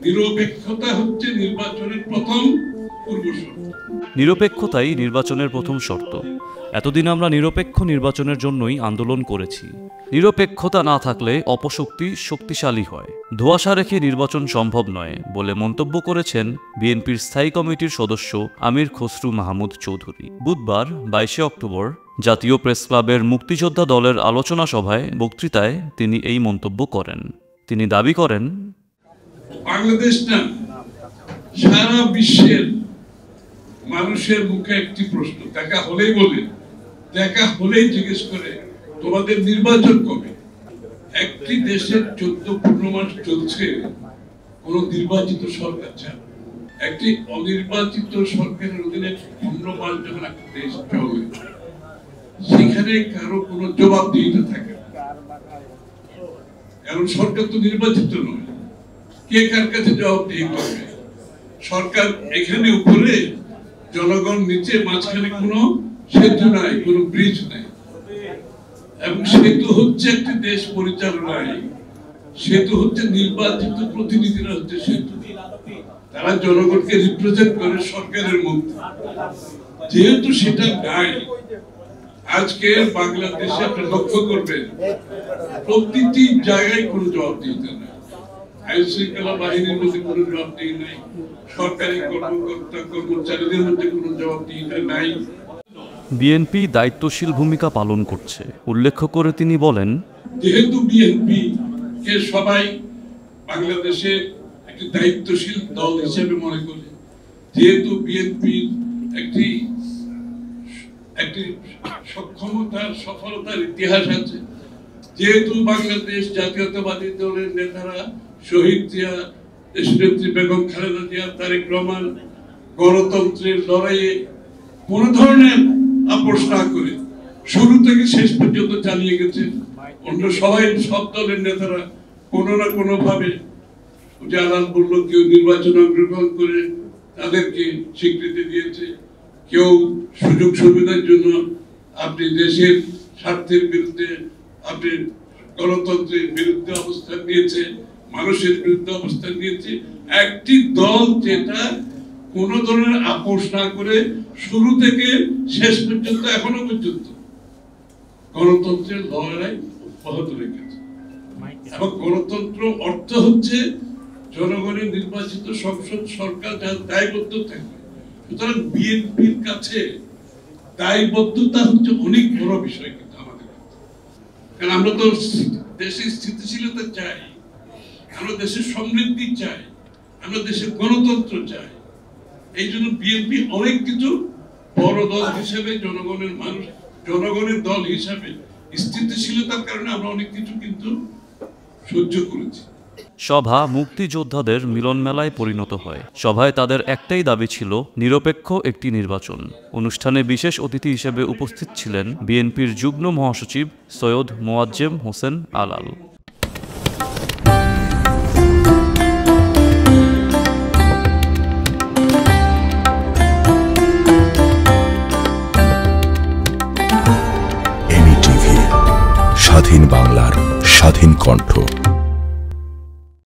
নিরপেক্ষতা হচ্ছে নির্বাচনের প্রথম পূর্বশর্ত। নিরপেক্ষতাই নির্বাচনের প্রথম শর্ত। এতদিন আমরা নিরপেক্ষ নির্বাচনের জন্যই আন্দোলন করেছি। নিরপেক্ষতা না থাকলে অপশক্তি শক্তিশালী হয়, ধোঁয়াশা রেখে নির্বাচন সম্ভব নয় বলে মন্তব্য করেছেন বিএনপির স্থায়ী কমিটির সদস্য আমির খসরু মাহমুদ চৌধুরী। বুধবার 22 অক্টোবর জাতীয় প্রেস ক্লাবের মুক্তিযোদ্ধা দলের আলোচনা সভায় বক্তৃতায় তিনি এই মন্তব্য করেন। তিনি দাবি করেন, বাংলাদেশ না, সারা বিশ্বের মানুষের মুখে একটি প্রশ্ন, দেখা হলেই বলে, দেখা হলেই জিজ্ঞেস করে তোমাদের নির্বাচন কবে? একটি দেশের 14-15 মাস চলছে কোন নির্বাচিত সরকার ছাড়া। একটি অনির্বাচিত সরকারের অধীনে 15 মাস যখন একটা দেশ চলে, সেখানে কারো কোনো জবাবদিহিতা থাকে না, কারণ সরকার তো নির্বাচিত নয়। কে কার কাছে জবাবদিহি করবে? সরকার এখানে উপরে, জনগণ নিচে, মাঝখানে কোনো সেতু নাই, কোনো ব্রিজ নাই। এবং সেতু হচ্ছে একটি দেশ পরিচালনায়, সেতু হচ্ছে নির্বাচিত প্রতিনিধিরা হচ্ছে সেতু, তারা জনগণকে রিপ্রেজেন্ট করে সরকারের মধ্যে। যেহেতু সেটা নাই, আজকে বাংলাদেশে আপনি লক্ষ্য করবেন প্রতিটি জায়গায় কোনো জবাবদিহিতা নাই। আইন শৃঙ্খলা বাহিনীর মধ্যে কোনো জবাবদিহি নাই, সরকারি কর্মকর্তা কর্মচারীদের মধ্যে কোনো জবাবদিহিতা নাই। বিএনপি দায়িত্বশীল ভূমিকা পালন করছে উল্লেখ করে তিনি বলেন, যেহেতু বিএনপি কে সবাই বাংলাদেশে একটি দায়িত্বশীল দল হিসেবে মনে করে, যেহেতু বিএনপির একটি সক্ষমতার সফলতার ইতিহাস আছে, যেহেতু বাংলাদেশ জাতীয়তাবাদী দলের নেতারা শহীদ জিয়া, দেশনেত্রী বেগম খালেদা জিয়া, তারেক রহমান গণতন্ত্রের লড়াইয়ে কোন ধরনের আপোষ না করে শুরু থেকে শেষ পর্যন্ত চালিয়ে গেছে। অন্য সবাই, সব দলের নেতারা কোনো না কোনো ভাবে, জালাল বলল, কেউ নির্বাচনে অংশগ্রহণ করে তাদেরকে স্বীকৃতি দিয়েছে, কেউ সুযোগ সুবিধার জন্য আপনি দেশের স্বার্থের বিরুদ্ধে, আপনি গণতন্ত্রের বিরুদ্ধে অবস্থান নিয়েছে, মানুষের বিরুদ্ধে অবস্থান নিয়েছে। একটি দল যেটা কোন ধরনের আপোষ না করে শুরু থেকে শেষ পর্যন্ত, এখনো পর্যন্ত গণতন্ত্রের লড়াই অব্যাহত রেখেছে। এবং গণতন্ত্র অর্থ হচ্ছে জনগণের নির্বাচিত সংসদ সরকার যার দায়বদ্ধ থাকবে। সুতরাং বিএনপির কাছে দায়বদ্ধতা হচ্ছে অনেক বড় বিষয়, কিন্তু আমাদের কারণ আমরা তো দেশের স্থিতিশীলতা চাই, আমরা দেশের সমৃদ্ধি চাই, আমরা দেশের গণতন্ত্র চাই। এই জন্য বিএনপি অনেক কিছু বড় দল হিসেবে, জনগণের দল হিসাবে স্থিতিশীলতার কারণে আমরা অনেক কিছু কিন্তু সহ্য করেছি। সভা মুক্তিযোদ্ধাদের মিলন মেলায় পরিণত হয়। সভায় তাদের একটাই দাবি ছিল নিরপেক্ষ একটি নির্বাচন। অনুষ্ঠানে বিশেষ অতিথি হিসেবে উপস্থিত ছিলেন বিএনপির যুগ্ম মহাসচিব সৈয়দ মোয়াজ্জেম হোসেন আলাল। স্বাধীন বাংলার স্বাধীন কণ্ঠ।